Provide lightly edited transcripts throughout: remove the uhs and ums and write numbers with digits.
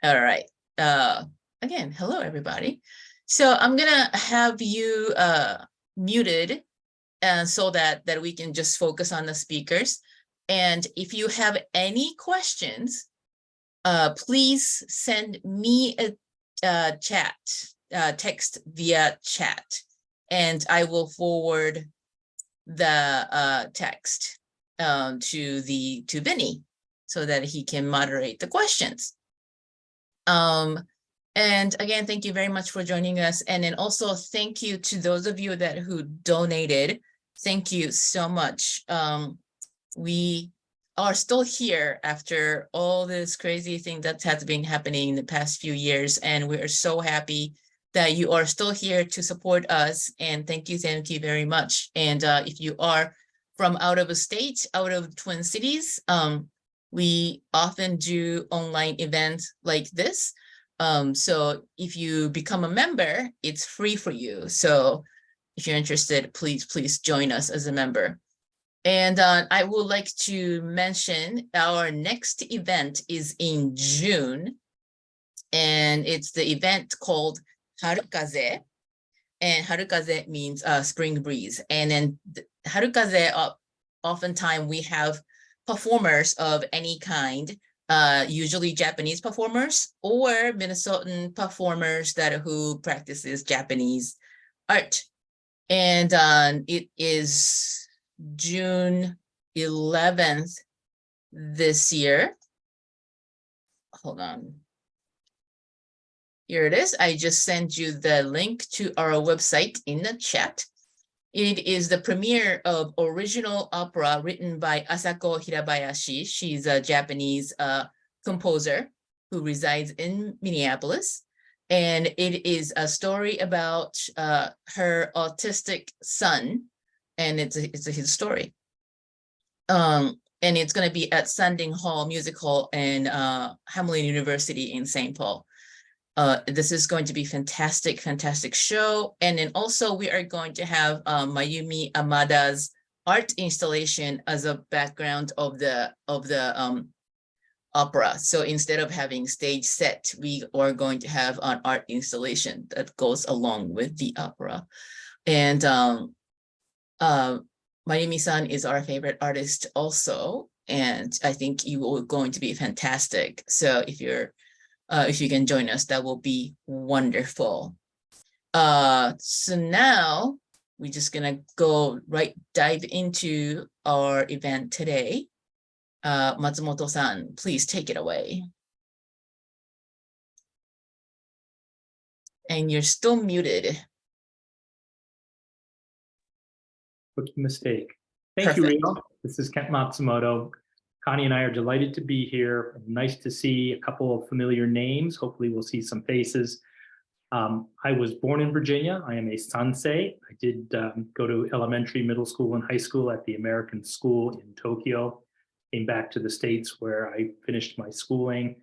All right. Again, hello everybody. So I'm gonna have you muted so that we can just focus on the speakers. And if you have any questions, please send me a text via chat, and I will forward the text to Vinny so that he can moderate the questions. And again, thank you very much for joining us. And then also thank you to those of you who donated. Thank you so much. We are still here after all this crazy thing that has been happening in the past few years. And we are so happy that you are still here to support us. And thank you very much. And if you are from out of a state, out of Twin Cities, we often do online events like this. So if you become a member, it's free for you. So if you're interested, please join us as a member. And I would like to mention our next event is in June. And it's the event called Harukaze. And Harukaze means spring breeze. And then Harukaze, oftentimes we have performers of any kind, usually Japanese performers or Minnesotan performers who practices Japanese art. And it is June 11th this year. Hold on. Here it is. I just sent you the link to our website in the chat. It is the premiere of original opera written by Asako Hirabayashi. She's a Japanese composer who resides in Minneapolis. And it is a story about her autistic son. And it's his story. And it's going to be at Sanding Hall Music Hall in Hamline University in St. Paul. This is going to be fantastic show. And then also we are going to have Mayumi Amada's art installation as a background of the opera. So instead of having stage set, we are going to have an art installation that goes along with the opera. And Mayumi-san is our favorite artist also. And I think you are going to be fantastic. So if you can join us, that will be wonderful. So now we're just gonna dive into our event today. Matsumoto-san, please take it away. And you're still muted. Rookie mistake. Thank you, Rio. This is Kent Matsumoto. Connie and I are delighted to be here. Nice to see a couple of familiar names. Hopefully we'll see some faces. I was born in Virginia. I am a Sansei. I did go to elementary, middle school, and high school at the American School in Tokyo. Came back to the States where I finished my schooling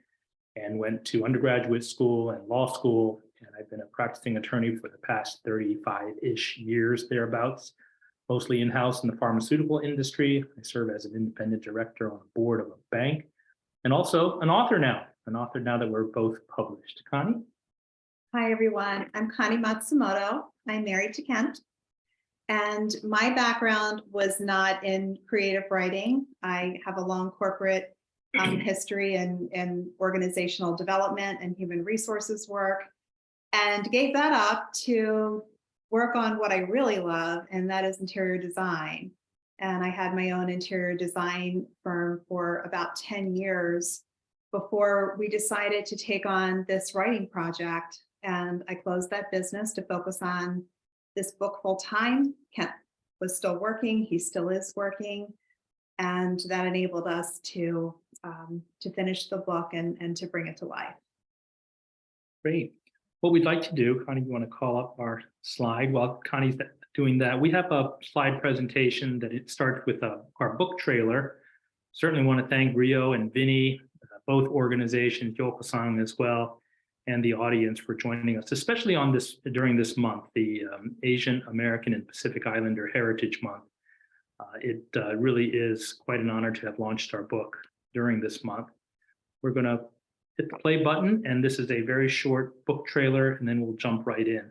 and went to undergraduate school and law school. And I've been a practicing attorney for the past 35-ish years thereabouts. Mostly in-house in the pharmaceutical industry. I serve as an independent director on the board of a bank, and also an author now that we're both published. Connie? Hi, everyone. I'm Connie Matsumoto. I'm married to Kent, and my background was not in creative writing. I have a long corporate history in organizational development and human resources work, and gave that up to work on what I really love, and that is interior design. And I had my own interior design firm for about 10 years before we decided to take on this writing project. And I closed that business to focus on this book full time. Kent was still working, he still is working. And that enabled us to finish the book and to bring it to life. Great. What we'd like to do, Connie, you want to call up our slide while Connie's doing that. We have a slide presentation that it starts with our book trailer. Certainly want to thank Rio and Vinny, both organizations, Yoko-san as well, and the audience for joining us, especially on during this month, the Asian American and Pacific Islander Heritage Month. It really is quite an honor to have launched our book during this month. We're going to hit the play button, and this is a very short book trailer, and then we'll jump right in.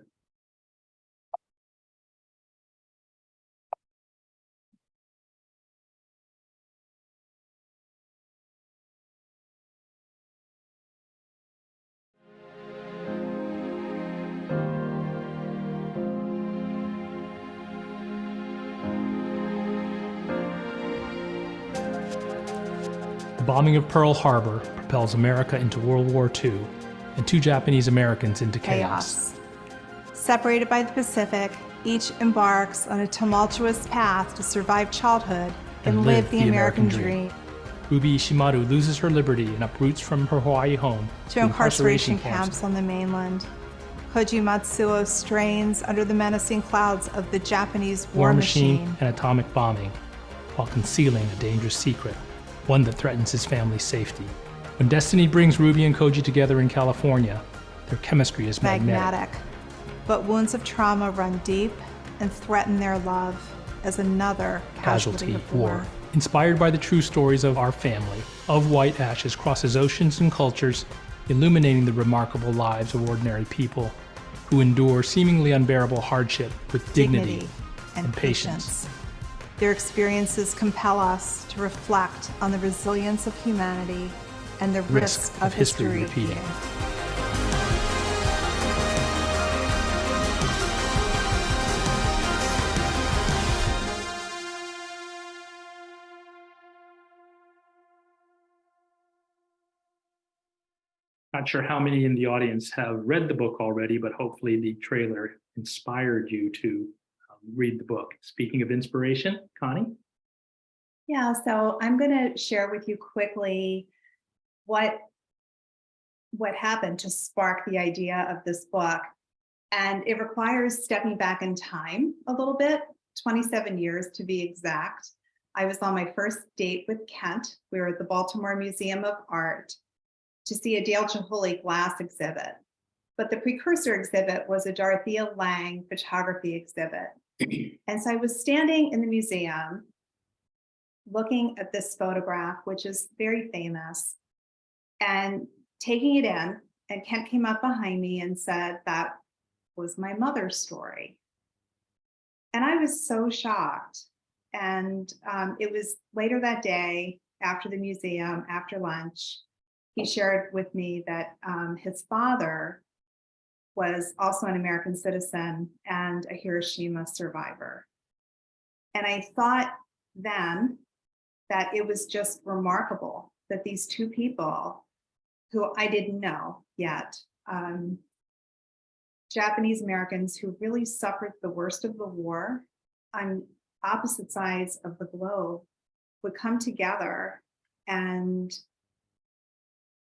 The bombing of Pearl Harbor propels America into World War II and 2 Japanese Americans into chaos. Separated by the Pacific, each embarks on a tumultuous path to survive childhood and live the American dream. Ruby Ishimaru loses her liberty and uproots from her Hawaii home To incarceration camps on the mainland. Koji Matsuo strains under the menacing clouds of the Japanese war machine. and atomic bombing, while concealing a dangerous secret, one that threatens his family's safety. When destiny brings Ruby and Koji together in California, their chemistry is magnetic. But wounds of trauma run deep and threaten their love as another casualty of war. Inspired by the true stories of our family, Of White Ashes crosses oceans and cultures, illuminating the remarkable lives of ordinary people who endure seemingly unbearable hardship with dignity and patience. Their experiences compel us to reflect on the resilience of humanity and the risk of history repeating. Not sure how many in the audience have read the book already, but hopefully the trailer inspired you to read the book. Speaking of inspiration, Connie? Yeah, so I'm going to share with you quickly what happened to spark the idea of this book. And it requires stepping back in time a little bit, 27 years to be exact. I was on my first date with Kent. We were at the Baltimore Museum of Art to see a Dale Chihuly glass exhibit. But the precursor exhibit was a Dorothea Lange photography exhibit. And so I was standing in the museum looking at this photograph, which is very famous, and taking it in. And Kent came up behind me and said, that was my mother's story. And I was so shocked. And it was later that day, after the museum, after lunch, he shared with me that his father was also an American citizen and a Hiroshima survivor. And I thought then that it was just remarkable that these two people who I didn't know yet, Japanese Americans who really suffered the worst of the war on opposite sides of the globe, would come together and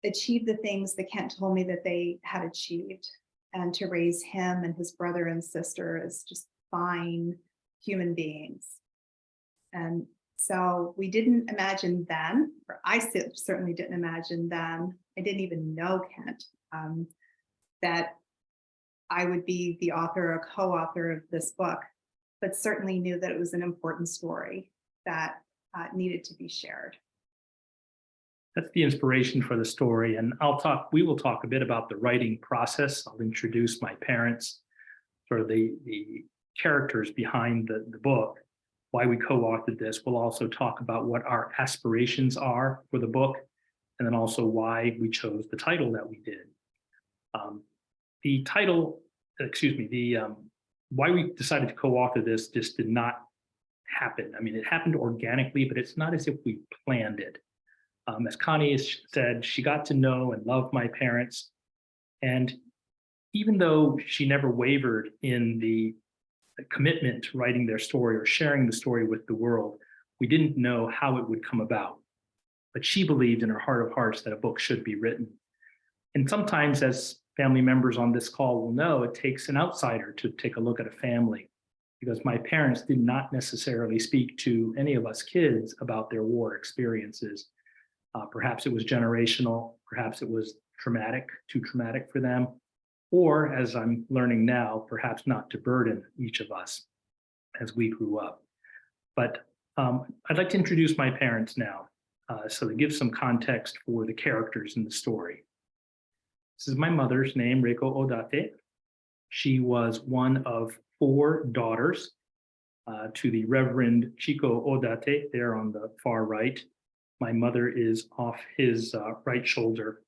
achieve the things that Kent told me that they had achieved, and to raise him and his brother and sister as just fine human beings. And so we didn't imagine then, or I certainly didn't imagine then, I didn't even know Kent, that I would be the author or co-author of this book, but certainly knew that it was an important story that needed to be shared. That's the inspiration for the story. And we will talk a bit about the writing process. I'll introduce my parents, sort of the characters behind the book, why we co-authored this. We'll also talk about what our aspirations are for the book, and then also why we chose the title that we did. Why we decided to co-author this just did not happen. I mean, it happened organically, but it's not as if we planned it. As Connie said, she got to know and love my parents. And even though she never wavered in the commitment to writing their story or sharing the story with the world, we didn't know how it would come about. But she believed in her heart of hearts that a book should be written. And sometimes, as family members on this call will know, it takes an outsider to take a look at a family, because my parents did not necessarily speak to any of us kids about their war experiences. Perhaps it was generational, perhaps it was too traumatic for them, or, as I'm learning now, perhaps not to burden each of us as we grew up. But I'd like to introduce my parents now, so to give some context for the characters in the story. This is my mother's name, Reiko Odate. She was one of 4 daughters to the Reverend Chico Odate there on the far right. My mother is off his right shoulder,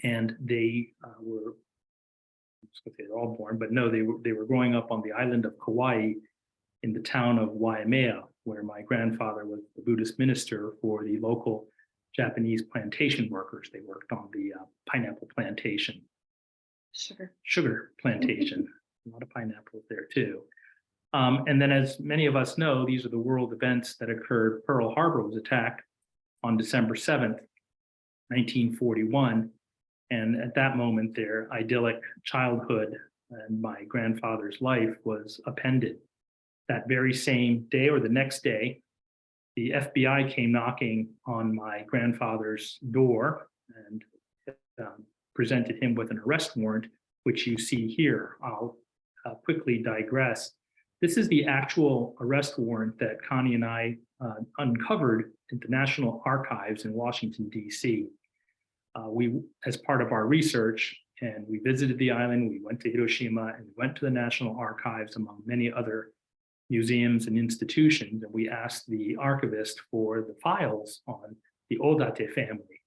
and they were, I was gonna say they're all born, but no, they were growing up on the island of Kauai in the town of Waimea, where my grandfather was the Buddhist minister for the local Japanese plantation workers. They worked on the pineapple plantation, sugar plantation, a lot of pineapples there too. And then, as many of us know, these are the world events that occurred. Pearl Harbor was attacked on December 7th, 1941. And at that moment, their idyllic childhood and my grandfather's life was upended. That very same day or the next day, the FBI came knocking on my grandfather's door and presented him with an arrest warrant, which you see here. I'll quickly digress. This is the actual arrest warrant that Connie and I uncovered at the National Archives in Washington, D.C. We, as part of our research, and we visited the island, we went to Hiroshima and went to the National Archives among many other museums and institutions, and we asked the archivist for the files on the Odate family.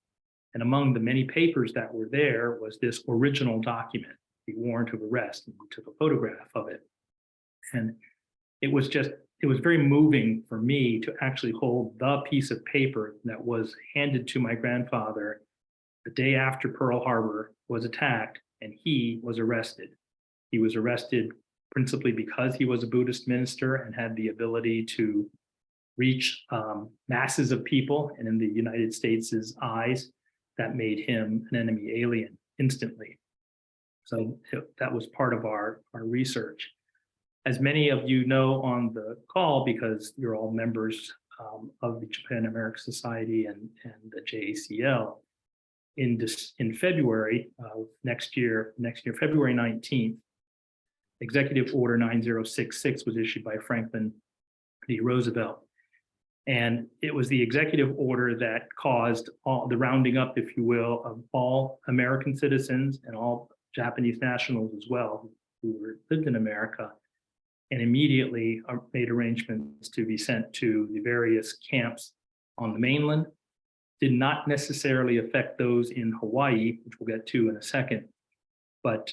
And among the many papers that were there was this original document, the warrant of arrest, and we took a photograph of it. And it was very moving for me to actually hold the piece of paper that was handed to my grandfather the day after Pearl Harbor was attacked, and he was arrested. He was arrested principally because he was a Buddhist minister and had the ability to reach masses of people, and in the United States' eyes, that made him an enemy alien instantly. So that was part of our research. As many of you know on the call, because you're all members of the Japan American Society and the JACL, in February of next year, February 19th, Executive Order 9066 was issued by Franklin D. Roosevelt. And it was the executive order that caused all the rounding up, if you will, of all American citizens and all Japanese nationals as well who lived in America, and immediately made arrangements to be sent to the various camps on the mainland. Did not necessarily affect those in Hawaii, which we'll get to in a second, but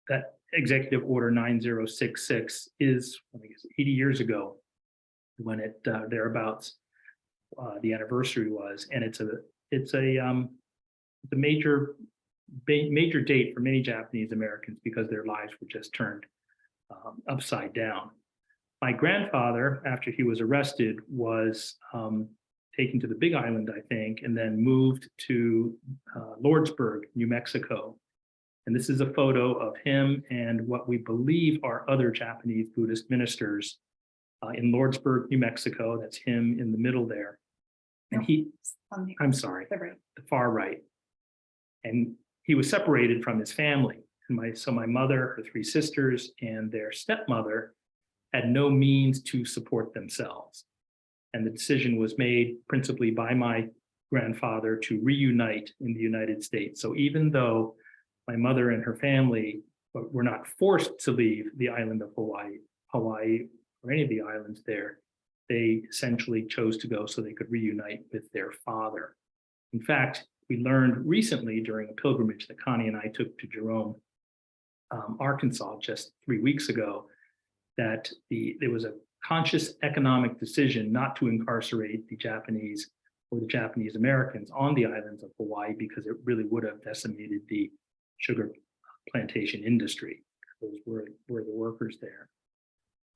that Executive Order 9066 is, I guess, 80 years ago when it thereabouts the anniversary was, and it's a major date for many Japanese Americans because their lives were just turned upside down. My grandfather, after he was arrested, was taken to the Big Island, I think, and then moved to Lordsburg, New Mexico. And this is a photo of him and what we believe are other Japanese Buddhist ministers in Lordsburg, New Mexico. That's him in the middle there. And I'm sorry, the far right. And he was separated from his family. And so my mother, her 3 sisters, and their stepmother had no means to support themselves. And the decision was made principally by my grandfather to reunite in the United States. So even though my mother and her family were not forced to leave the island of Hawaii, or any of the islands there, they essentially chose to go so they could reunite with their father. In fact, we learned recently during a pilgrimage that Connie and I took to Jerome, Arkansas, just 3 weeks ago, that there was a conscious economic decision not to incarcerate the Japanese or the Japanese Americans on the islands of Hawaii because it really would have decimated the sugar plantation industry. Those were the workers there.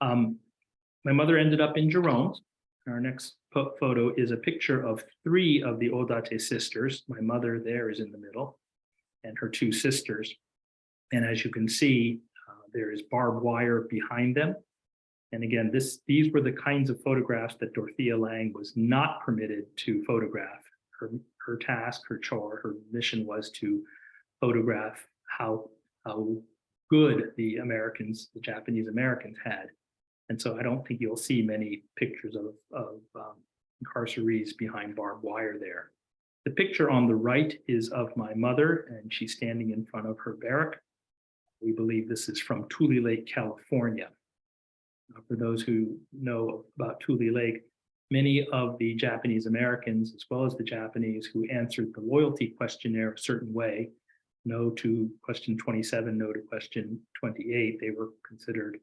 My mother ended up in Jerome. Our next photo is a picture of 3 of the Odate sisters. My mother there is in the middle, and her 2 sisters. And as you can see, there is barbed wire behind them. And again, these were the kinds of photographs that Dorothea Lange was not permitted to photograph. Her task, her chore, her mission was to photograph how good the Americans, the Japanese Americans had. And so I don't think you'll see many pictures of incarcerees behind barbed wire there. The picture on the right is of my mother, and she's standing in front of her barrack. We believe this is from Tule Lake, California. For those who know about Tule Lake, many of the Japanese Americans, as well as the Japanese who answered the loyalty questionnaire a certain way, no to question 27, no to question 28, they were considered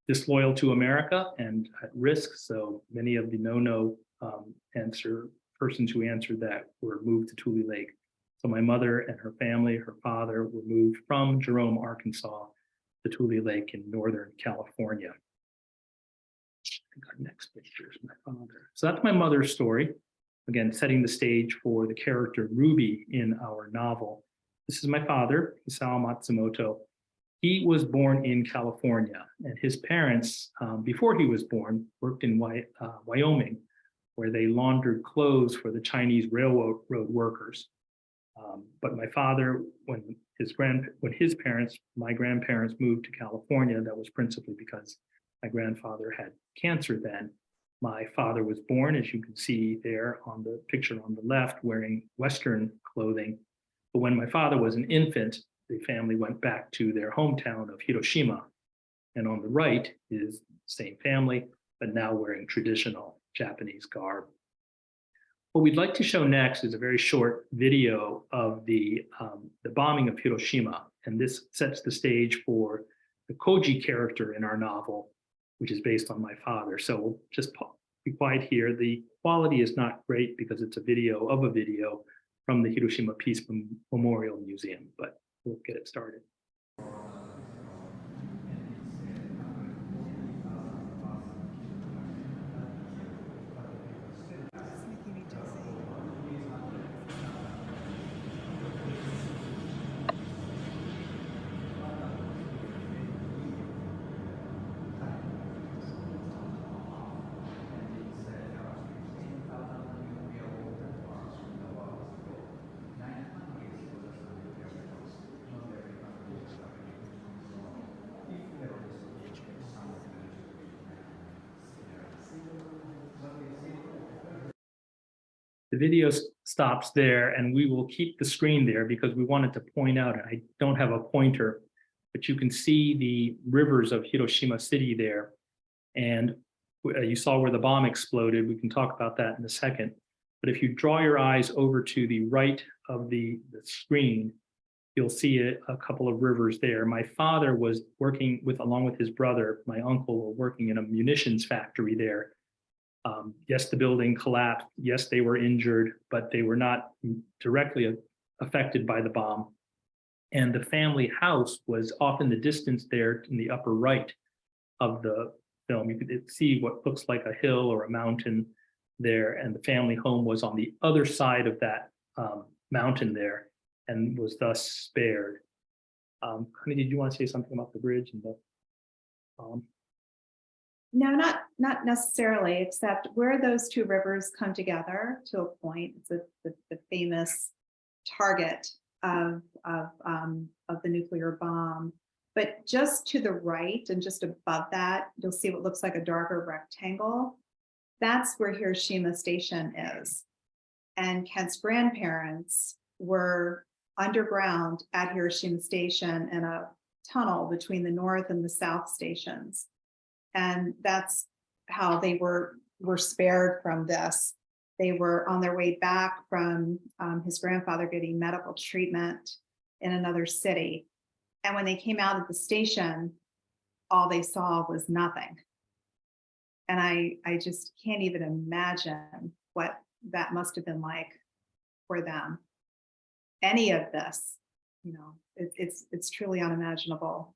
disloyal to America and at risk. So many of the no persons who answered that were moved to Tule Lake. So my mother and her family, her father, were moved from Jerome, Arkansas to Tule Lake in Northern California. I think our next picture is my father. So that's my mother's story. Again, setting the stage for the character Ruby in our novel. This is my father, Isao Matsumoto. He was born in California, and his parents, before he was born, worked in Wyoming, where they laundered clothes for the Chinese railroad workers. But my father, when my grandparents moved to California, that was principally because my grandfather had cancer then. My father was born, as you can see there on the picture on the left, wearing Western clothing. But when my father was an infant, the family went back to their hometown of Hiroshima. And on the right is the same family, but now wearing traditional Japanese garb. What we'd like to show next is a very short video of the bombing of Hiroshima. And this sets the stage for the Koji character in our novel, which is based on my father. So we'll just be quiet here. The quality is not great because it's a video of a video from the Hiroshima Peace Memorial Museum, but we'll get it started. The video stops there, and we will keep the screen there because we wanted to point out, and I don't have a pointer, but you can see the rivers of Hiroshima City there. And you saw where the bomb exploded. We can talk about that in a second. But if you draw your eyes over to the right of the screen, you'll see a couple of rivers there. My father was working along with his brother, my uncle, were working in a munitions factory there. Yes, the building collapsed. Yes, they were injured, but they were not directly affected by the bomb. And the family house was off in the distance there in the upper right of the film. You could see what looks like a hill or a mountain there. And the family home was on the other side of that mountain there and was thus spared. Honey, did you want to say something about the bridge and the bomb? No, not necessarily, except where those two rivers come together to a point. It's the famous target of the nuclear bomb. But just to the right and just above that, you'll see what looks like a darker rectangle. That's where Hiroshima Station is. And Kent's grandparents were underground at Hiroshima Station in a tunnel between the north and the south stations. And that's how they were spared from this. They were on their way back from his grandfather getting medical treatment in another city. And when they came out of the station, all they saw was nothing. And I just can't even imagine what that must have been like for them. Any of this, it's truly unimaginable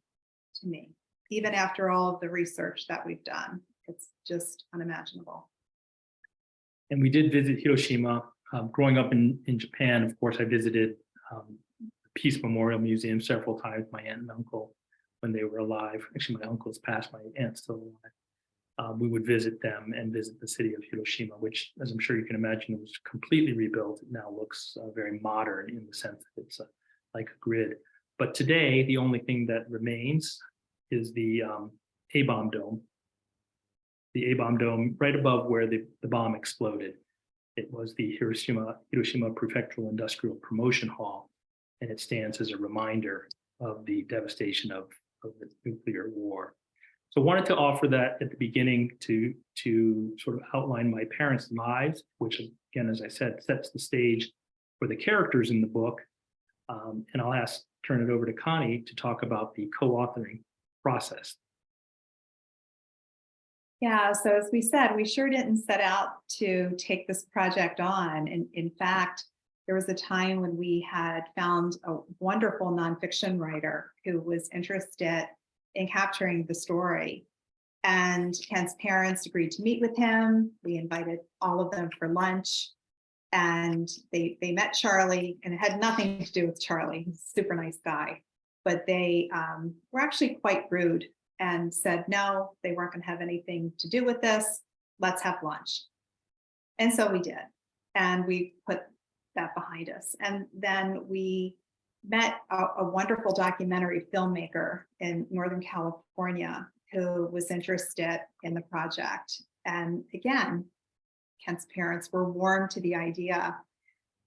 to me. Even after all of the research that we've done, it's just unimaginable. And we did visit Hiroshima. Growing up in Japan, of course, I visited the Peace Memorial Museum several times, my aunt and uncle, when they were alive. Actually, my uncle's passed, my aunt's still alive. We would visit them and visit the city of Hiroshima, which, as I'm sure you can imagine, was completely rebuilt. It now looks very modern in the sense that it's like a grid. But today, the only thing that remains is the A-bomb dome. The A-bomb dome right above where the bomb exploded. It was the Hiroshima Prefectural Industrial Promotion Hall, and it stands as a reminder of the devastation of the nuclear war. So I wanted to offer that at the beginning to sort of outline my parents' lives, which again, as I said, sets the stage for the characters in the book. And I'll turn it over to Connie to talk about the co-authoring process. Yeah, so as we said, we sure didn't set out to take this project on. And in fact, there was a time when we had found a wonderful nonfiction writer who was interested in capturing the story. And Kent's parents agreed to meet with him. We invited all of them for lunch. And they met Charlie, and it had nothing to do with Charlie. He's a super nice guy. But they were actually quite rude and said, no, they weren't going to have anything to do with this. Let's have lunch. And so we did. And we put that behind us. And then we met a wonderful documentary filmmaker in Northern California who was interested in the project. And again, Kent's parents were warm to the idea.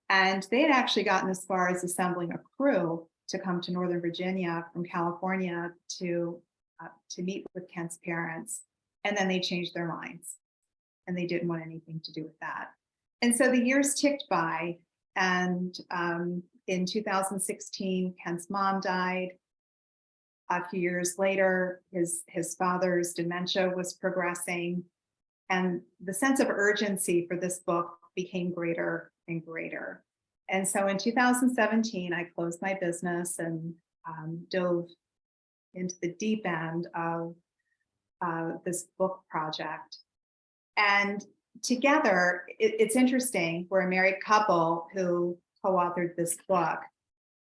And they had actually gotten as far as assembling a crew to come to Northern Virginia from California to meet with Kent's parents. And then they changed their minds and they didn't want anything to do with that. And so the years ticked by, and in 2016, Kent's mom died. A few years later, his father's dementia was progressing, and the sense of urgency for this book became greater and greater. And so in 2017, I closed my business and dove into the deep end of this book project. And together, it's interesting, we're a married couple who co-authored this book.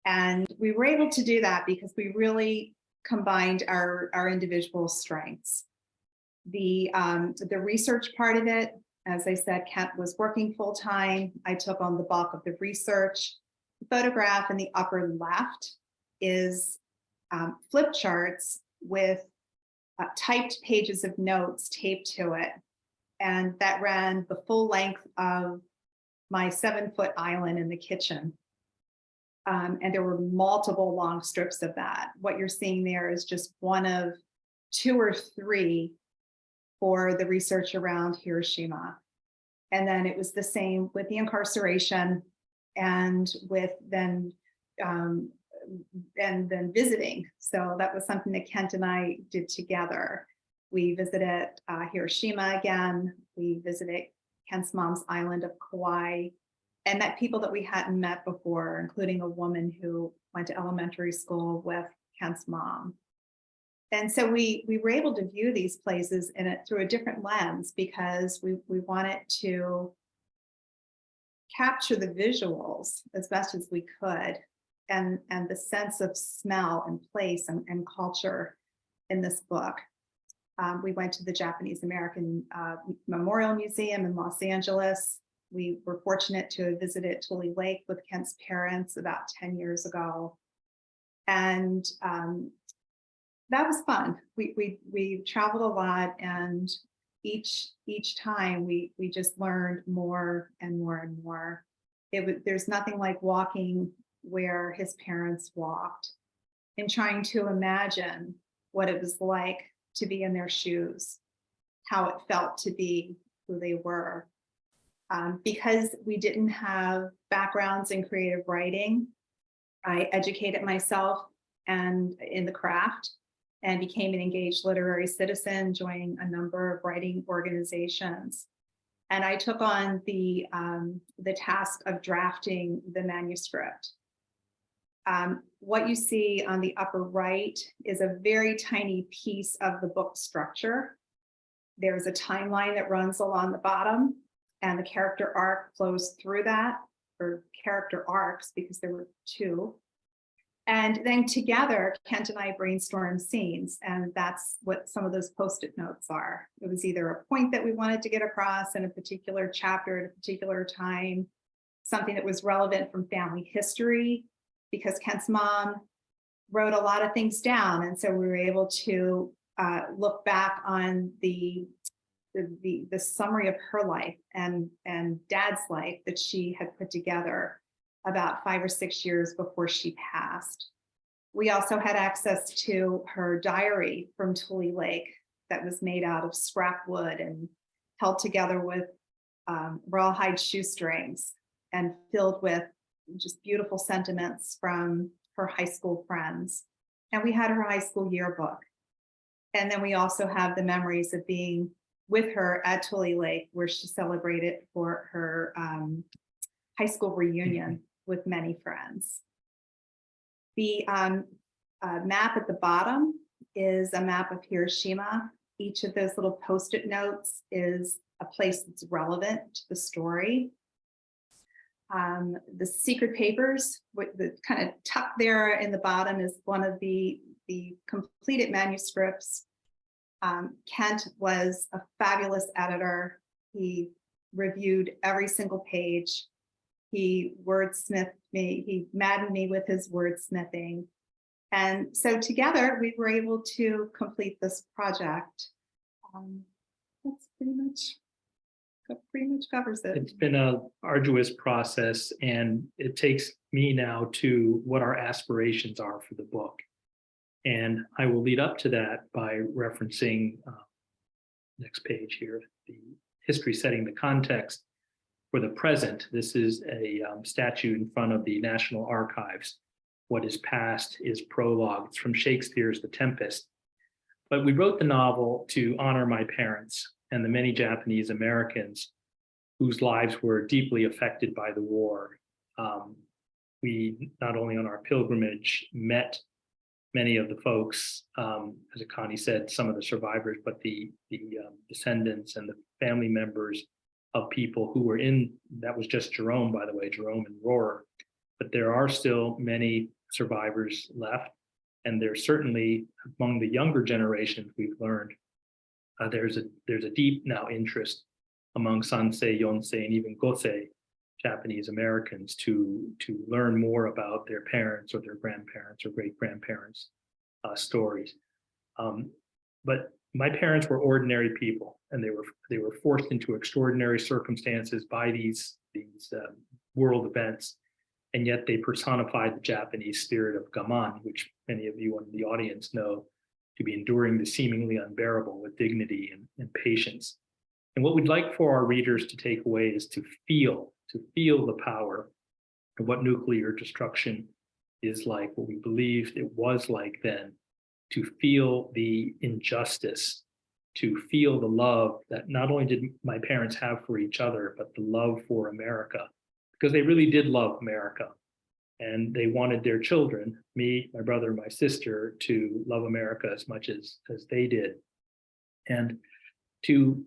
And we were able to do that because we really combined our individual strengths. The research part of it, as I said, Kent was working full-time. I took on the bulk of the research. The photograph in the upper left is flip charts with typed pages of notes taped to it. And that ran the full length of my 7-foot island in the kitchen. And there were multiple long strips of that. What you're seeing there is just one of 2 or 3 for the research around Hiroshima. And then it was the same with the incarceration and with then visiting. So that was something that Kent and I did together. We visited Hiroshima again. We visited Kent's mom's island of Kauai, and met people that we hadn't met before, including a woman who went to elementary school with Kent's mom. And so we were able to view these places through a different lens because we wanted to capture the visuals as best as we could, and the sense of smell and place and culture in this book. We went to the Japanese American Memorial Museum in Los Angeles. We were fortunate to have visited Tule Lake with Kent's parents about 10 years ago. And that was fun. We traveled a lot, and each time we just learned more and more and more. There's nothing like walking where his parents walked and trying to imagine what it was like to be in their shoes, how it felt to be who they were. Because we didn't have backgrounds in creative writing, I educated myself and in the craft and became an engaged literary citizen, joining a number of writing organizations. And I took on the task of drafting the manuscript. What you see on the upper right is a very tiny piece of the book structure. There's a timeline that runs along the bottom, and the character arc flows through that, or character arcs, because there were 2. And then together, Kent and I brainstormed scenes, and that's what some of those Post-it notes are. It was either a point that we wanted to get across in a particular chapter at a particular time, something that was relevant from family history, because Kent's mom wrote a lot of things down. And so we were able to look back on the the summary of her life and Dad's life that she had put together about 5 or 6 years before she passed. We also had access to her diary from Tule Lake that was made out of scrap wood and held together with rawhide shoestrings and filled with just beautiful sentiments from her high school friends. And we had her high school yearbook. And then we also have the memories of being with her at Tule Lake, where she celebrated for her high school reunion with many friends. The map at the bottom is a map of Hiroshima. Each of those little Post-it notes is a place that's relevant to the story. The secret papers, the kind of tucked there in the bottom, is one of the completed manuscripts. Kent was a fabulous editor. He reviewed every single page. He wordsmithed me, he maddened me with his wordsmithing. And so together we were able to complete this project. That's pretty much covers it. It's been an arduous process, and it takes me now to what our aspirations are for the book. And I will lead up to that by referencing next page here, the history setting the context for the present. This is a statue in front of the National Archives. What is past is prologue. It's from Shakespeare's The Tempest. But we wrote the novel to honor my parents and the many Japanese Americans whose lives were deeply affected by the war. We, not only on our pilgrimage, met many of the folks, as Connie said, some of the survivors, but the descendants and the family members of people who were in, that was just Jerome, by the way, Jerome and Rohrer. But there are still many survivors left. And there's certainly, among the younger generations, we've learned, there's a deep now interest among Sansei, Yonsei, and even Gosei Japanese Americans to learn more about their parents or their grandparents or great-grandparents' stories. But my parents were ordinary people, and they were forced into extraordinary circumstances by these world events, and yet they personified the Japanese spirit of gaman, which many of you in the audience know to be enduring the seemingly unbearable with dignity and patience. And what we'd like for our readers to take away is to feel the power of what nuclear destruction is like, what we believed it was like then, to feel the injustice, to feel the love that not only did my parents have for each other, but the love for America, because they really did love America. And they wanted their children, me, my brother, my sister, to love America as much as they did. And to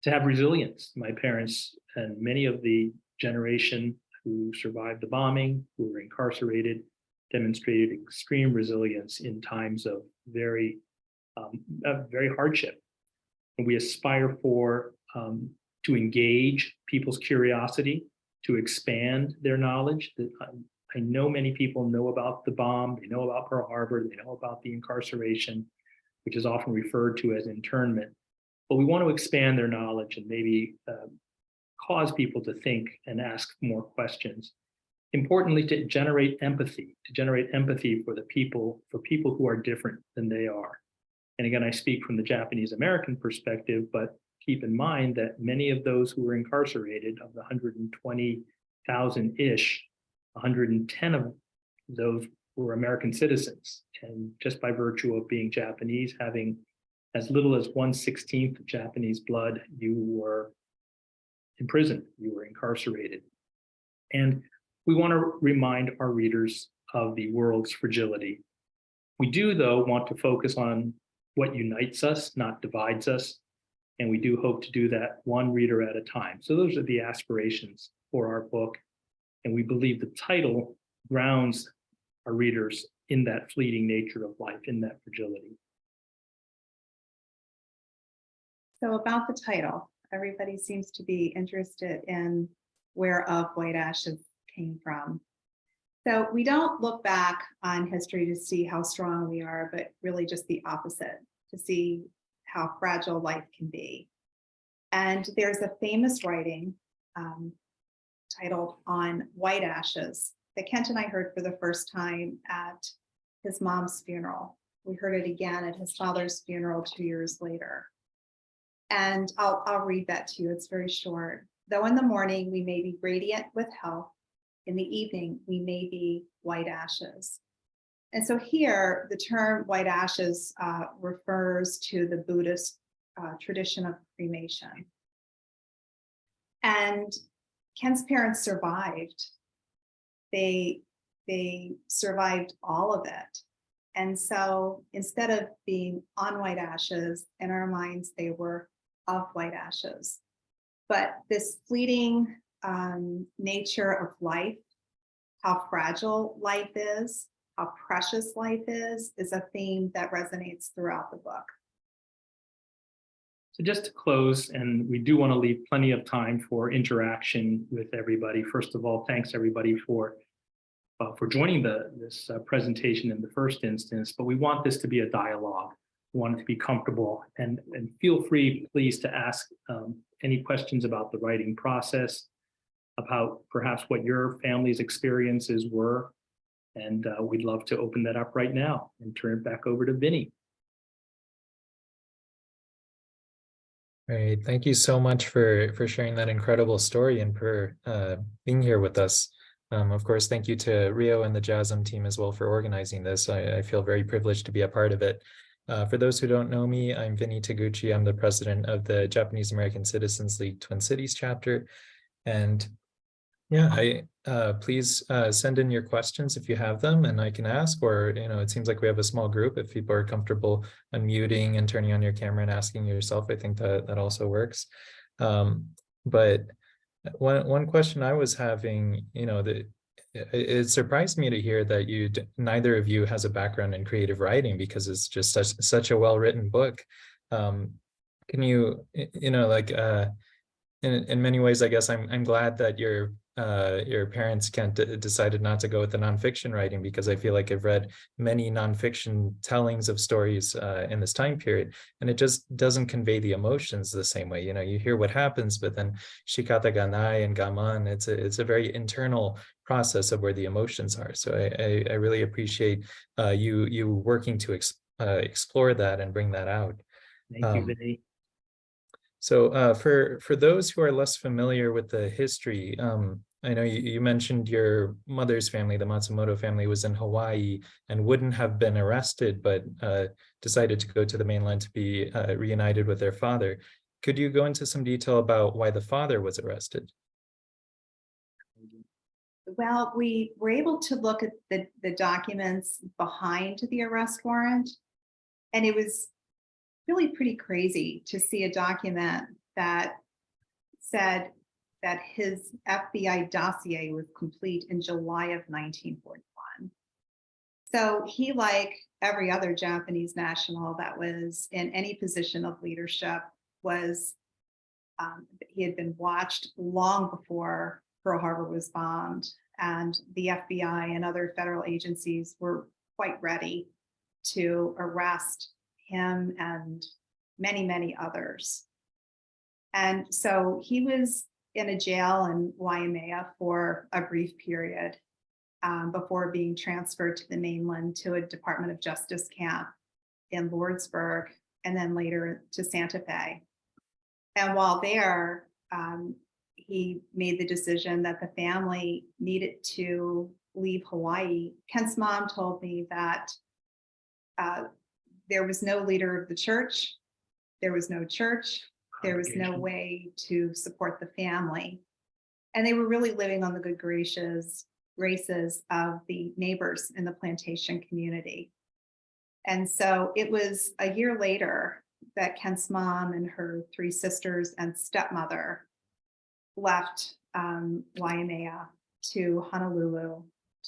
have resilience. My parents and many of the generation who survived the bombing, who were incarcerated, demonstrated extreme resilience in times of very hardship. And we aspire to engage people's curiosity, to expand their knowledge. I know many people know about the bomb, they know about Pearl Harbor, they know about the incarceration, which is often referred to as internment. But we want to expand their knowledge and maybe cause people to think and ask more questions. Importantly, to generate empathy for people who are different than they are. And again, I speak from the Japanese American perspective, but keep in mind that many of those who were incarcerated, of the 120,000-ish, 110 of those were American citizens. And just by virtue of being Japanese, having as little as 1/16 of Japanese blood, you were imprisoned, you were incarcerated. And we want to remind our readers of the world's fragility. We do, though, want to focus on what unites us, not divides us. And we do hope to do that one reader at a time. So those are the aspirations for our book. And we believe the title grounds our readers in that fleeting nature of life, in that fragility. So about the title, everybody seems to be interested in whereof White Ashes came from. So we don't look back on history to see how strong we are, but really just the opposite, to see how fragile life can be. And there's a famous writing titled On White Ashes that Kent and I heard for the first time at his mom's funeral. We heard it again at his father's funeral 2 years later. And I'll read that to you. It's very short. Though in the morning we may be radiant with health, in the evening we may be white ashes. And so here, the term white ashes refers to the Buddhist tradition of cremation. And Kent's parents survived. They survived all of it. And so instead of being on white ashes, in our minds, they were of white ashes. But this fleeting nature of life, how fragile life is, how precious life is a theme that resonates throughout the book. So just to close, and we do want to leave plenty of time for interaction with everybody. First of all, thanks everybody for joining this presentation in the first instance, but we want this to be a dialogue. We want it to be comfortable, and feel free, please, to ask any questions about the writing process, about perhaps what your family's experiences were. And we'd love to open that up right now and turn it back over to Vinny. All right, thank you so much for sharing that incredible story and for being here with us. Of course, thank you to Rio and the JASM team as well for organizing this. I feel very privileged to be a part of it. For those who don't know me, I'm Vinny Taguchi. I'm the president of the Japanese American Citizens League Twin Cities chapter. And yeah, please send in your questions if you have them and I can ask, or, it seems like we have a small group. If people are comfortable unmuting and turning on your camera and asking yourself, I think that also works. But one question I was having, it surprised me to hear that neither of you has a background in creative writing, because it's just such a well-written book. Can you, in many ways, I guess I'm glad that your parents decided not to go with the nonfiction writing, because I feel like I've read many nonfiction tellings of stories in this time period, and it just doesn't convey the emotions the same way. You hear what happens, but then shikata ga nai and gaman, it's a very internal process of where the emotions are. So I really appreciate you working to explore that and bring that out. Thank you, Vinny. So for those who are less familiar with the history, I know you mentioned your mother's family, the Matsumoto family, was in Hawaii and wouldn't have been arrested, but decided to go to the mainland to be reunited with their father. Could you go into some detail about why the father was arrested? Well, we were able to look at the documents behind the arrest warrant, and it was really pretty crazy to see a document that said that his FBI dossier was complete in July of 1941. So he, like every other Japanese national that was in any position of leadership, he had been watched long before Pearl Harbor was bombed, and the FBI and other federal agencies were quite ready to arrest him and many, many others. And so he was in a jail in Waimea for a brief period before being transferred to the mainland to a Department of Justice camp in Lordsburg, and then later to Santa Fe. And while there, he made the decision that the family needed to leave Hawaii. Kent's mom told me that there was no leader of the church, there was no church, there was no way to support the family. And they were really living on the good graces of the neighbors in the plantation community. And so it was a year later that Kent's mom and her 3 sisters and stepmother left Waimea to Honolulu,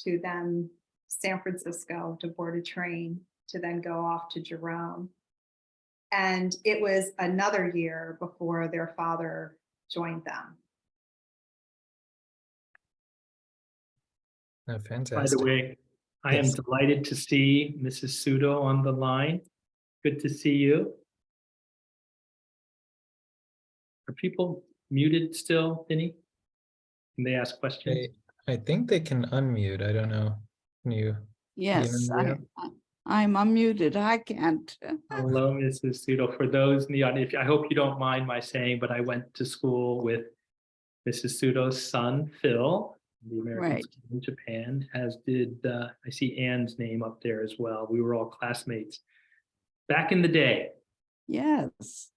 to then San Francisco, to board a train, to then go off to Jerome. And it was another year before their father joined them. Oh, fantastic. By the way, I am Yes. delighted to see Mrs. Sudo on the line. Good to see you. Are people muted still, Vinny? Can they ask questions? I think they can unmute. I don't know. Can you? Yes, Ria? I'm unmuted. I can't. Hello, Mrs. Sudo. For those in the audience, I hope you don't mind my saying, but I went to school with Mrs. Sudo's son, Phil, the American Right. School in Japan, as did, I see Anne's name up there as well. We were all classmates back in the day. Yes.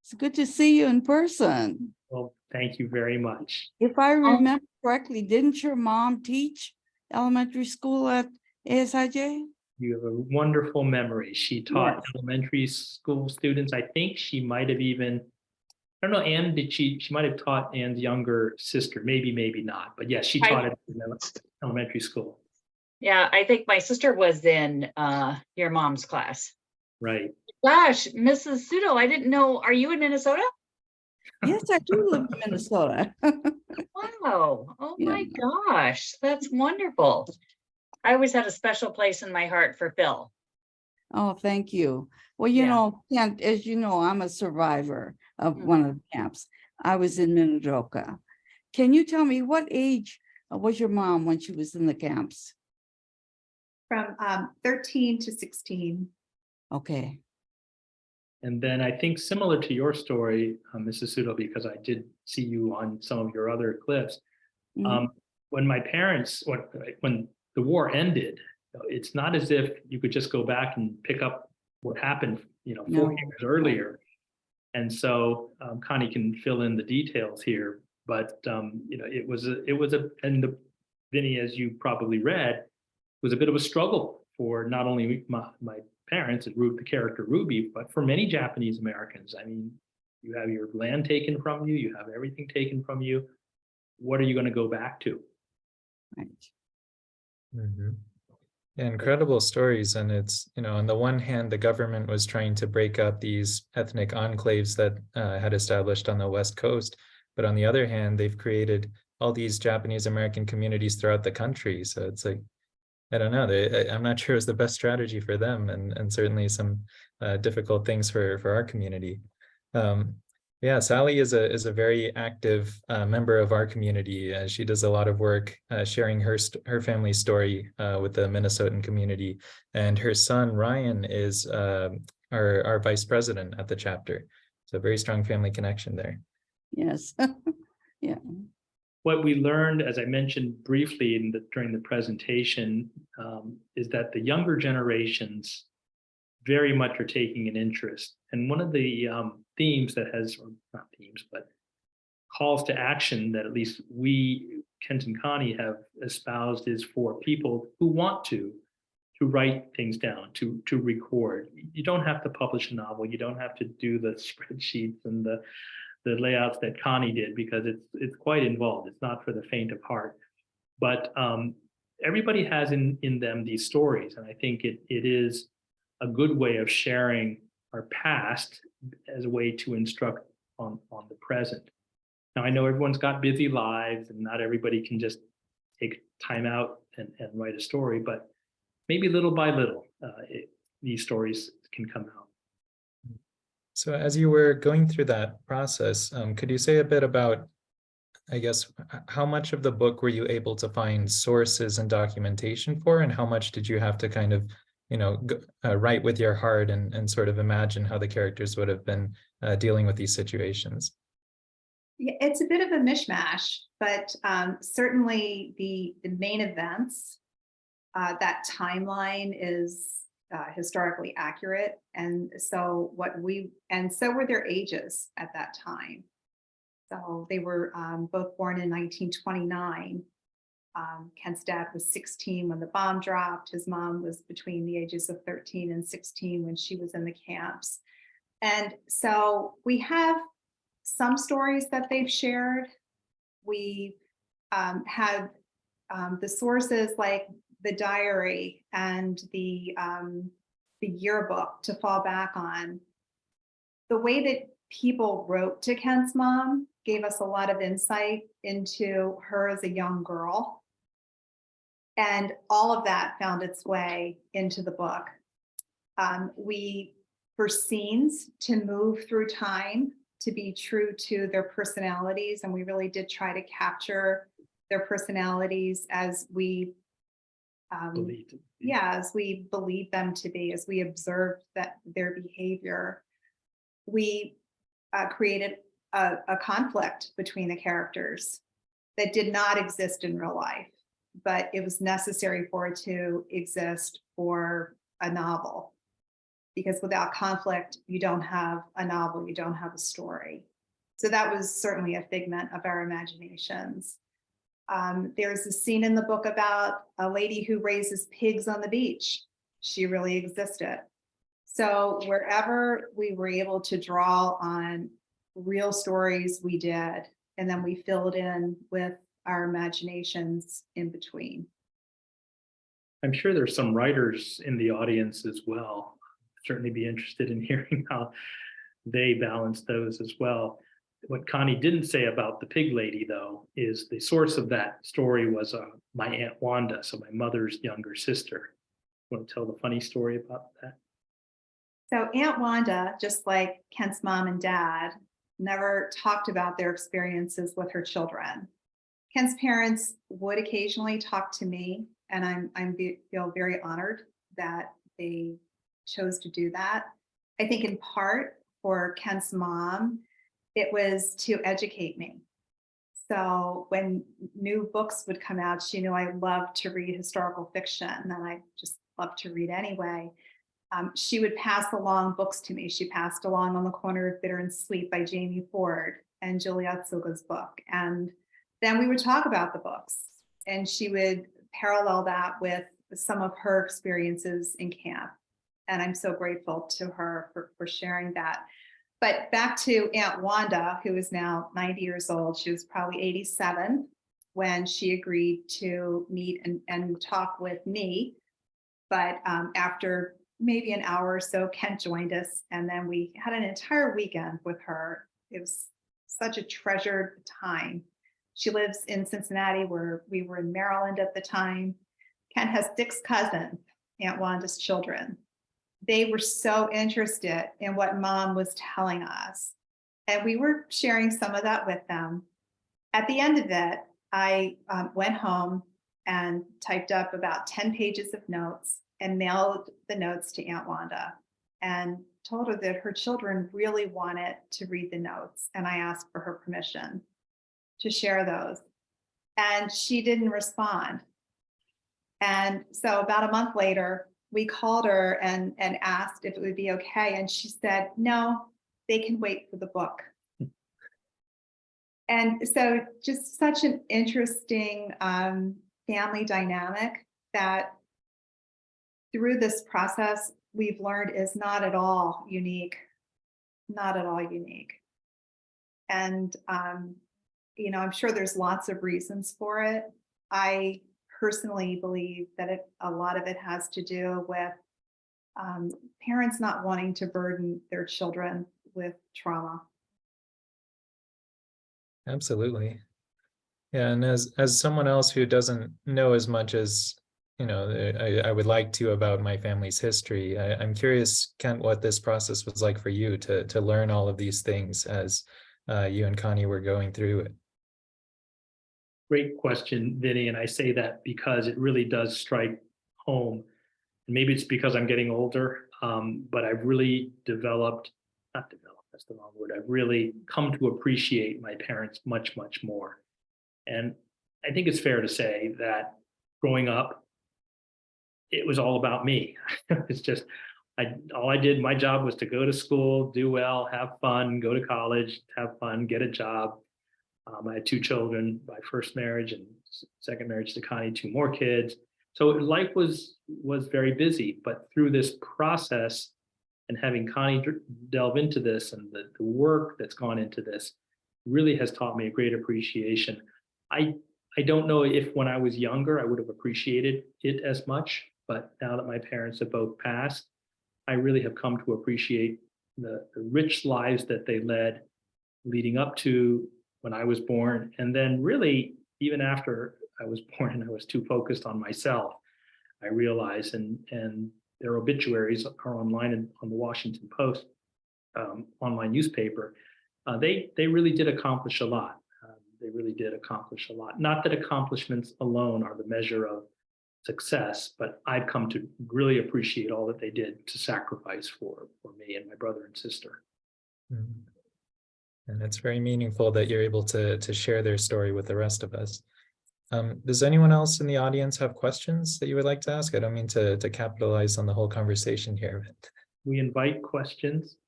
It's good to see you in person. Well, thank you very much. If I remember correctly, didn't your mom teach elementary school at ASIJ? You have a wonderful memory. She taught Yes. elementary school students. I think she might have even, I don't know, Anne, did she might have taught Anne's younger sister, maybe, maybe not. But yes, she taught it in elementary school. Yeah, I think my sister was in your mom's class. Right. Gosh, Mrs. Sudo, I didn't know. Are you in Minnesota? Yes, I do live in Minnesota. Wow. Oh Yeah. my gosh, that's wonderful. I always had a special place in my heart for Phil. Oh, thank you. Well, you Yeah. know, Kent, as you know, I'm a survivor of Mhm. one of the camps. I was in Minidoka. Can you tell me what age was your mom when she was in the camps? From 13 to 16. Okay. And then I think similar to your story, Mrs. Sudo, because I did see you on some of your other clips. Mhm. When my parents, when the war ended, it's not as if you could just go back and pick up what happened, 4 No. years earlier. And so Connie can fill in the details here, but it was Vinny, as you probably read, was a bit of a struggle for not only my parents and the character Ruby, but for many Japanese Americans. I mean, you have your land taken from you, you have everything taken from you. What are you going to go back to? Right. Mhm. Yeah, incredible stories. And it's, on the one hand, the government was trying to break up these ethnic enclaves that had established on the West Coast. But on the other hand, they've created all these Japanese American communities throughout the country. So it's like, I don't know, I'm not sure it's the best strategy for them, and certainly some difficult things for our community. Yeah, Sally is a very active member of our community. She does a lot of work sharing her family's story with the Minnesotan community, and her son Ryan is our vice president at the chapter. So a very strong family connection there. Yes. Yeah. What we learned, as I mentioned briefly during the presentation, is that the younger generations very much are taking an interest. And one of the themes that has, or not themes, but calls to action that at least we, Kent and Connie, have espoused is for people who want to write things down, to record. You don't have to publish a novel. You don't have to do the spreadsheets and the layouts that Connie did, because it's quite involved. It's not for the faint of heart. But everybody has in them these stories. And I think it is a good way of sharing our past as a way to instruct on the present. Now, I know everyone's got busy lives and not everybody can just take time out and write a story, but maybe little by little, these stories can come out. So as you were going through that process, could you say a bit about, I guess, how much of the book were you able to find sources and documentation for, and how much did you have to kind of, write with your heart and sort of imagine how the characters would have been dealing with these situations? Yeah, it's a bit of a mishmash, but certainly the main events, that timeline is historically accurate. And so so were their ages at that time. So they were both born in 1929. Kent's dad was 16 when the bomb dropped. His mom was between the ages of 13 and 16 when she was in the camps. And so we have some stories that they've shared. We have the sources like the diary and the yearbook to fall back on. The way that people wrote to Kent's mom gave us a lot of insight into her as a young girl. And all of that found its way into the book. For scenes to move through time to be true to their personalities, and we really did try to capture their personalities as we Believed it. as we believe them to be, as we observed that their behavior. We created a conflict between the characters that did not exist in real life, but it was necessary for it to exist for a novel. Because without conflict, you don't have a novel, you don't have a story. So that was certainly a figment of our imaginations. There's a scene in the book about a lady who raises pigs on the beach. She really existed. So wherever we were able to draw on real stories, we did, and then we filled in with our imaginations in between. I'm sure there's some writers in the audience as well. Certainly be interested in hearing how they balance those as well. What Connie didn't say about the pig lady, though, is the source of that story was my Aunt Wanda, so my mother's younger sister. Want to tell the funny story about that? So Aunt Wanda, just like Kent's mom and dad, never talked about their experiences with her children. Kent's parents would occasionally talk to me, and I feel very honored that they chose to do that. I think in part for Kent's mom, it was to educate me. So when new books would come out, she knew I loved to read historical fiction, and I just loved to read anyway. She would pass along books to me. She passed along On the Corner of Bitter and Sweet by Jamie Ford and Juliet Silga's book. And then we would talk about the books, and she would parallel that with some of her experiences in camp. And I'm so grateful to her for sharing that. But back to Aunt Wanda, who is now 90 years old. She was probably 87 when she agreed to meet and talk with me. But after maybe an hour or so, Kent joined us, and then we had an entire weekend with her. It was such a treasured time. She lives in Cincinnati, where we were in Maryland at the time. Kent has 6 cousins, Aunt Wanda's children. They were so interested in what Mom was telling us, and we were sharing some of that with them. At the end of it, I went home and typed up about 10 pages of notes and mailed the notes to Aunt Wanda and told her that her children really wanted to read the notes, and I asked for her permission to share those. And she didn't respond. And so about a month later, we called her and asked if it would be okay. And she said, no, they can wait for the book. And so just such an interesting family dynamic that through this process, we've learned is not at all unique, not at all unique. And, you know, I'm sure there's lots of reasons for it. I personally believe that a lot of it has to do with parents not wanting to burden their children with trauma. Absolutely. Yeah, and as someone else who doesn't know as much as, you know, I would like to about my family's history, I'm curious, Kent, what this process was like for you to learn all of these things as you and Connie were going through it. Great question, Vinny, and I say that because it really does strike home. Maybe it's because I'm getting older, but I've really not developed, that's the wrong word. I've really come to appreciate my parents much, much more. And I think it's fair to say that growing up, it was all about me. It's just, all I did, my job was to go to school, do well, have fun, go to college, have fun, get a job. I had 2 children, my first marriage, and second marriage to Connie, 2 more kids. So life was very busy, but through this process and having Connie delve into this and the work that's gone into this really has taught me a great appreciation. I don't know if when I was younger, I would have appreciated it as much, but now that my parents have both passed, I really have come to appreciate the rich lives that they led leading up to when I was born. And then really, even after I was born and I was too focused on myself, I realized, and their obituaries are online on the Washington Post online newspaper, they really did accomplish a lot. They really did accomplish a lot. Not that accomplishments alone are the measure of success, but I've come to really appreciate all that they did to sacrifice for me and my brother and sister. Mhm. And it's very meaningful that you're able to share their story with the rest of us. Does anyone else in the audience have questions that you would like to ask? I don't mean to capitalize on the whole conversation here. But... We invite questions.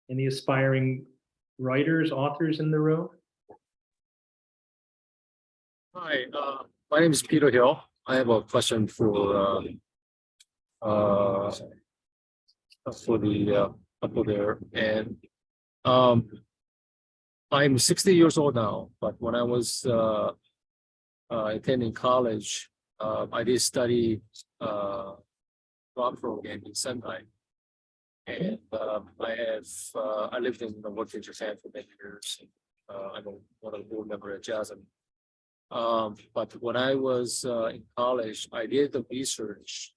Any aspiring writers, authors in the room? Hi, my name is Peter Hill. I have a question for the couple there, and I'm 60 years old now. But when I was attending college, I did study rock program in Sendai, and I lived in worked in Japan for many years. I'm one of the board members at JASM. But when I was in college, I did the research.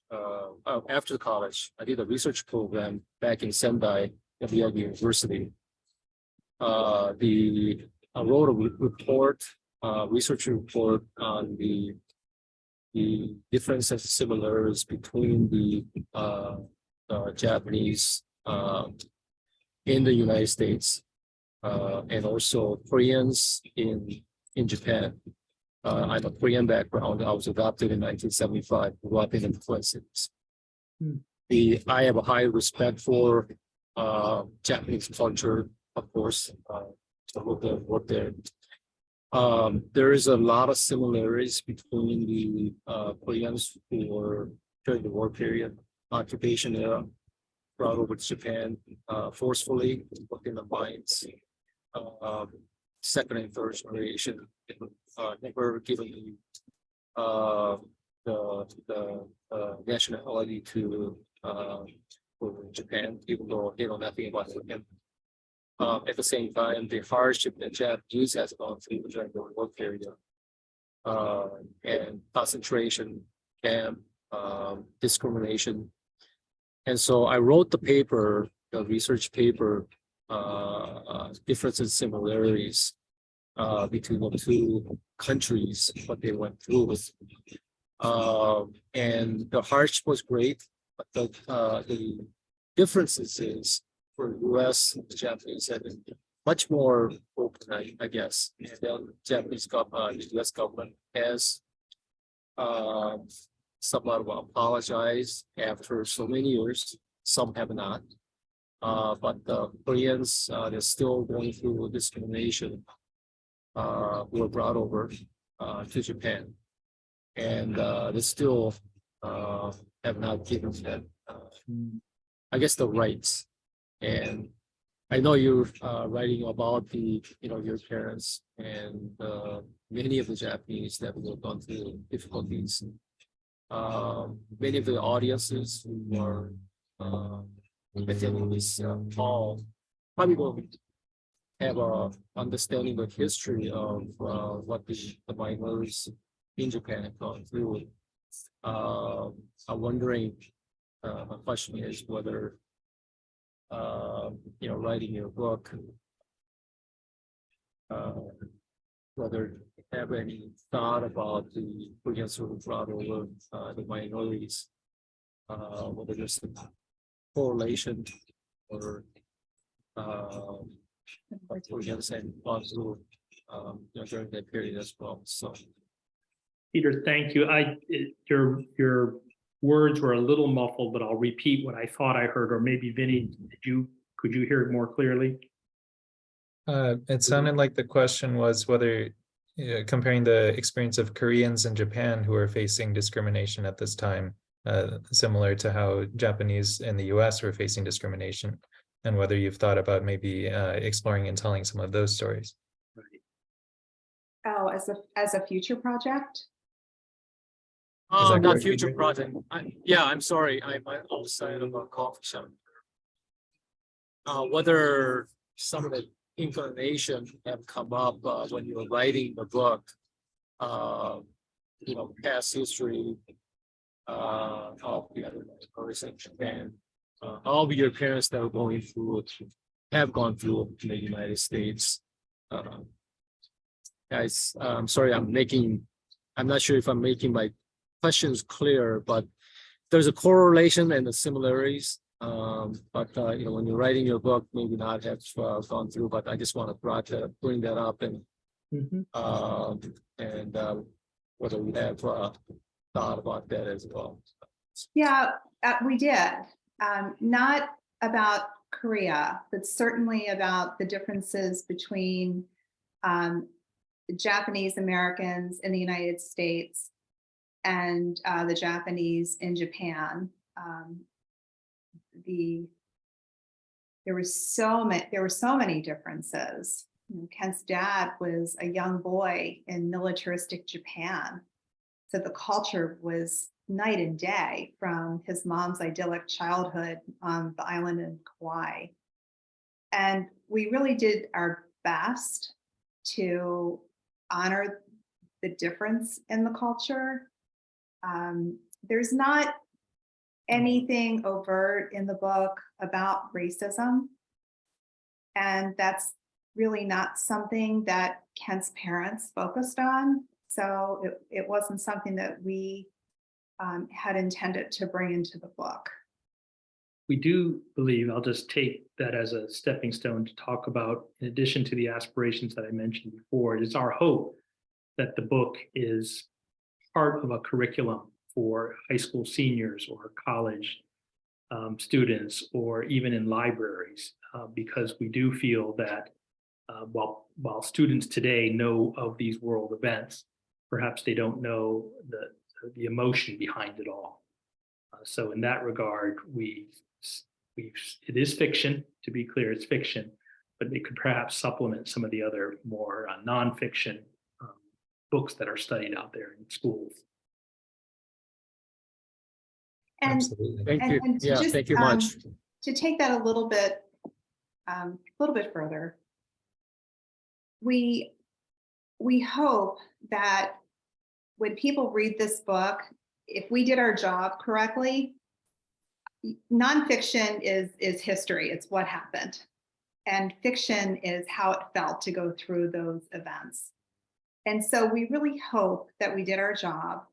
After college, I did a research program back in Sendai at the University. I wrote a report, research report on the differences and similarities between the Japanese in the United States and also Koreans in Japan. I have a Korean background. I was adopted in 1975, grew up in the Twin Cities. I have a high respect for Japanese culture, of course, to work there. There is a lot of similarities between the Koreans who were during the war period, occupation era, brought over to Japan forcefully, worked in the mines. Second and third generation never given the nationality to Japan, even though they know nothing about it. At the same time, the hardship that Japanese has gone through during the war period and concentration camp, discrimination. And so I wrote the paper, the research paper, differences and similarities between the two countries, what they went through. And the hardship was great, but the differences is for US, the Japanese had much more open, I guess. And the Japanese government, the US government has somewhat apologized after so many years. Some have not. But the Koreans, they're still going through discrimination, were brought over to Japan. And they still have not given them, I guess, the rights. And I know you're writing about your parents and many of the Japanese that have gone through difficulties. Many of the audiences who are attending this call probably will have a understanding of history of what the minorities in Japan have gone through. I'm wondering, my question is whether writing your book, whether you have any thought about the Koreans who brought over the minorities, whether there's a correlation or Koreans had gone through during that period as well. So, Peter, thank you. Your words were a little muffled, but I'll repeat what I thought I heard, or maybe Vinny, could you hear it more clearly? It sounded like the question was whether comparing the experience of Koreans in Japan who are facing discrimination at this time, similar to how Japanese in the US were facing discrimination, and whether you've thought about maybe exploring and telling some of those stories. Oh, as a future project? that not correct? future project. I'm sorry. I'm outside of a coffee shop. Whether some of the information have come up when you were writing the book, past history of the other minorities in Japan, all of your parents that were going through have gone through in the United States. Guys, I'm sorry, I'm not sure if I'm making my questions clear, but there's a correlation and the similarities. But when you're writing your book, maybe not have gone through, but I just want to bring that up and whether we have thought about that as well. Yeah, we did. Not about Korea, but certainly about the differences between Japanese Americans in the United States and the Japanese in Japan. There were so many differences. Kent's dad was a young boy in militaristic Japan, so the culture was night and day from his mom's idyllic childhood on the island in Kauai. And we really did our best to honor the difference in the culture. There's not anything overt in the book about racism. And that's really not something that Kent's parents focused on. So it wasn't something that we had intended to bring into the book. We do believe, I'll just take that as a stepping stone to talk about, in addition to the aspirations that I mentioned before, it is our hope that the book is part of a curriculum for high school seniors or college students, or even in libraries, because we do feel that while students today know of these world events, perhaps they don't know the emotion behind it all. So in that regard, it is fiction, to be clear, it's fiction, but it could perhaps supplement some of the other more nonfiction books that are studied out there in schools. And, Absolutely. Thank you. and to Yeah, just, thank you much. To take that a little bit further, we hope that when people read this book, if we did our job correctly, nonfiction is history, it's what happened. And fiction is how it felt to go through those events. And so we really hope that we did our job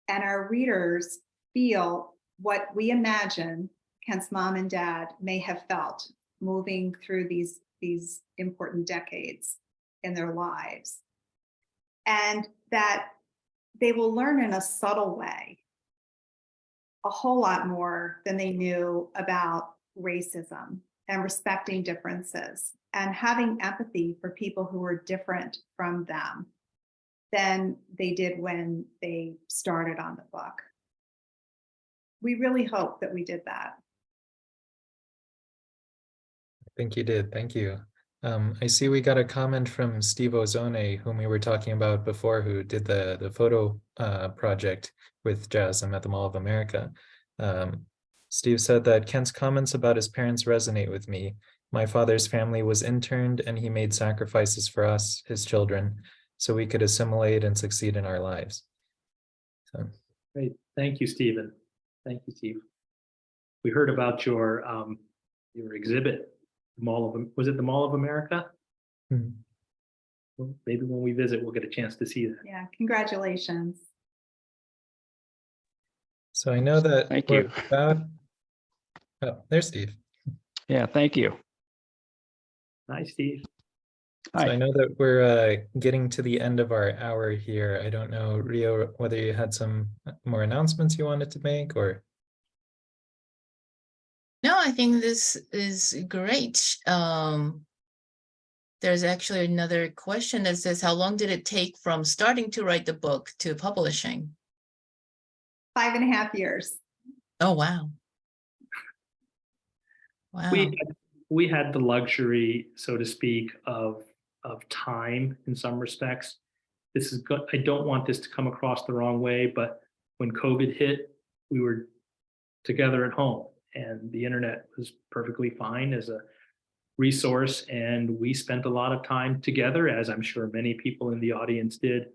and our readers feel what we imagine Kent's mom and dad may have felt moving through these important decades in their lives. And that they will learn in a subtle way a whole lot more than they knew about racism and respecting differences and having empathy for people who are different from them than they did when they started on the book. We really hope that we did that. I think you did. Thank you. I see we got a comment from Steve Ozone, whom we were talking about before, who did the photo project with JASM at the Mall of America. Steve said that Kent's comments about his parents resonate with me. My father's family was interned and he made sacrifices for us, his children, so we could assimilate and succeed in our lives. So. Great. Thank you, Stephen. Thank you, Steve. We heard about your exhibit. Was it the Mall of America? Mm-hmm. Well, maybe when we visit, we'll get a chance to see that. Yeah, congratulations. So I know that Thank we're you. about, oh, there's Steve. Yeah, thank you. Hi, Steve. So Hi. I know that we're getting to the end of our hour here. I don't know, Rio, whether you had some more announcements you wanted to make or. No, I think this is great. There's actually another question that says, how long did it take from starting to write the book to publishing? 5.5 years. Oh, wow. Wow. We had the luxury, so to speak, of time in some respects. This is good. I don't want this to come across the wrong way, but when COVID hit, we were together at home and the internet was perfectly fine as a resource. And we spent a lot of time together, as I'm sure many people in the audience did.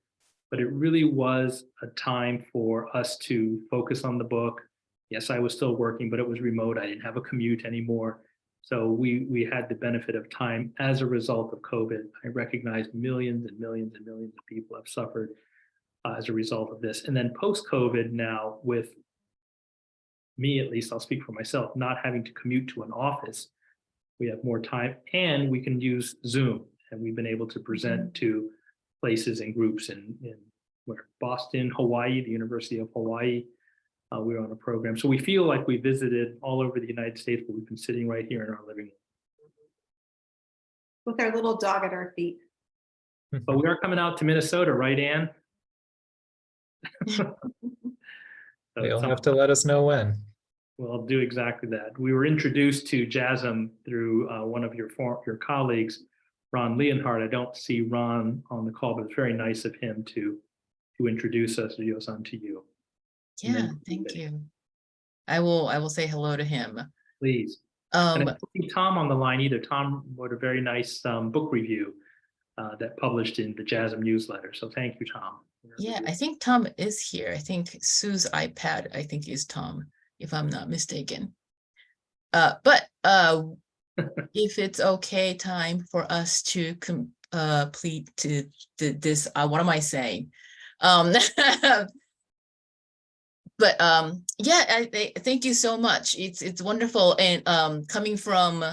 But it really was a time for us to focus on the book. Yes, I was still working, but it was remote. I didn't have a commute anymore. So we had the benefit of time as a result of COVID. I recognize millions and millions and millions of people have suffered as a result of this. And then post-COVID now, with me, at least I'll speak for myself, not having to commute to an office, we have more time and we can use Zoom. And we've been able to present to places and groups in where Boston, Hawaii, the University of Hawaii. We were on a program. So we feel like we visited all over the United States, but we've been sitting right here in our living room. With our little dog at our feet. But we are coming out to Minnesota, right, Anne? So You'll have to let us know when. We'll do exactly that. We were introduced to JASM through one of your colleagues, Ron Leonhardt. I don't see Ron on the call, but it's very nice of him to introduce us, Ryo-san, to you. And Yeah, then- thank you. I will say hello to him. Please. And I don't see Tom on the line either. Tom wrote a very nice book review that published in the JASM newsletter. So thank you, Tom. Yeah, I think Tom is here. I think Sue's iPad, I think, is Tom, if I'm not mistaken. But if it's okay, time for us to complete to this, what am I saying? But yeah, thank you so much. It's wonderful. And coming from,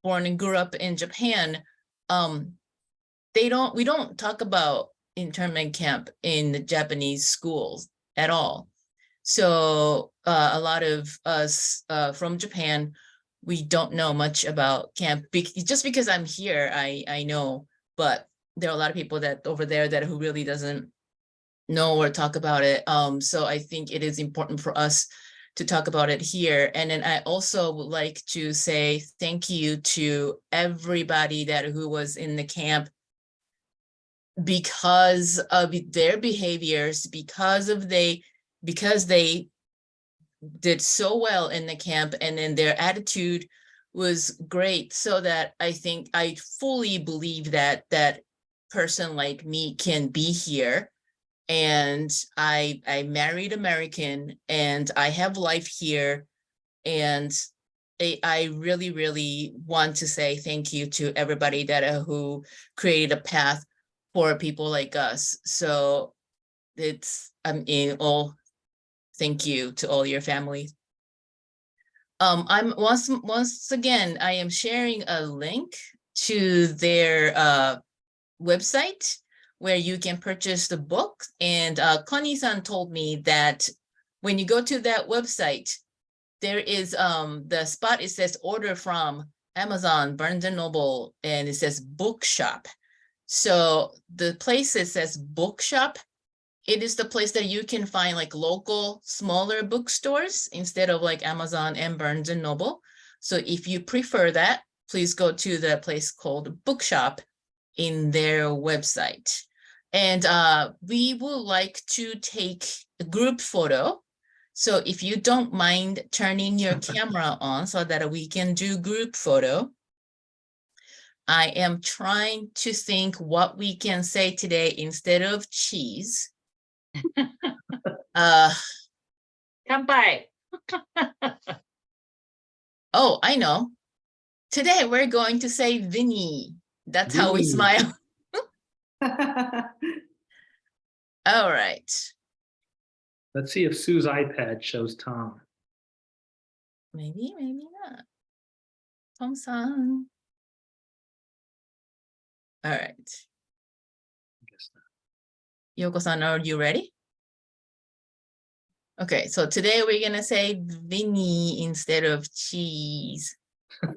born and grew up in Japan, we don't talk about internment camp in the Japanese schools at all. So a lot of us from Japan, we don't know much about camp. Just because I'm here, I know, but there are a lot of people that over there that who really doesn't know or talk about it. So I think it is important for us to talk about it here. And then I also would like to say thank you to everybody who was in the camp, because of their behaviors, because they did so well in the camp, and then their attitude was great. So that I think I fully believe that person like me can be here. And I married American and I have life here. And I really, really want to say thank you to everybody who created a path for people like us. So thank you to all your families. I'm once again, I am sharing a link to their website where you can purchase the book. And Connie-san told me that when you go to that website, there is the spot, it says order from Amazon, Barnes & Noble, and it says bookshop. So the place that says bookshop, it is the place that you can find like local, smaller bookstores instead of like Amazon and Barnes & Noble. So if you prefer that, please go to the place called Bookshop in their website. And we would like to take a group photo. So if you don't mind turning your camera on so that we can do group photo. I am trying to think what we can say today instead of cheese. Kanpai. Oh, I know. Today we're going to say Vinny. That's how we Vinny. smile. All right. Let's see if Sue's iPad shows Tom. Maybe, maybe not. Tom-san. All right. I guess not. Yoko-san, are you ready? Okay, so today we're gonna say Vinny instead of cheese.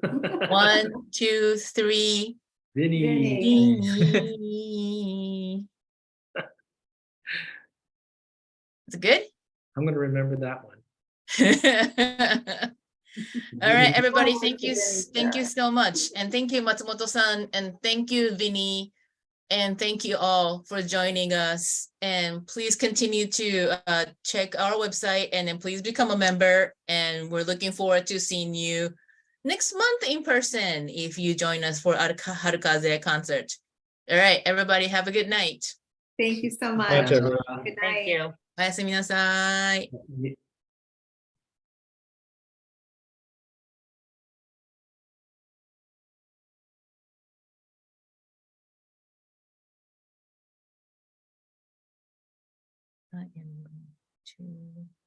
1, 2, 3. Vinny. Vinny. Is it good? I'm going to remember that one. All right, everybody, thank you so much. And thank you, Matsumoto-san, and thank you, Vinny. And thank you all for joining us. And please continue to check our website, and then please become a member. And we're looking forward to seeing you next month in person if you join us for Harukaze concert. All right, everybody, have a good night. Thank you so much. Much, everyone. Good night. Thank you. おやすみなさい。I am going to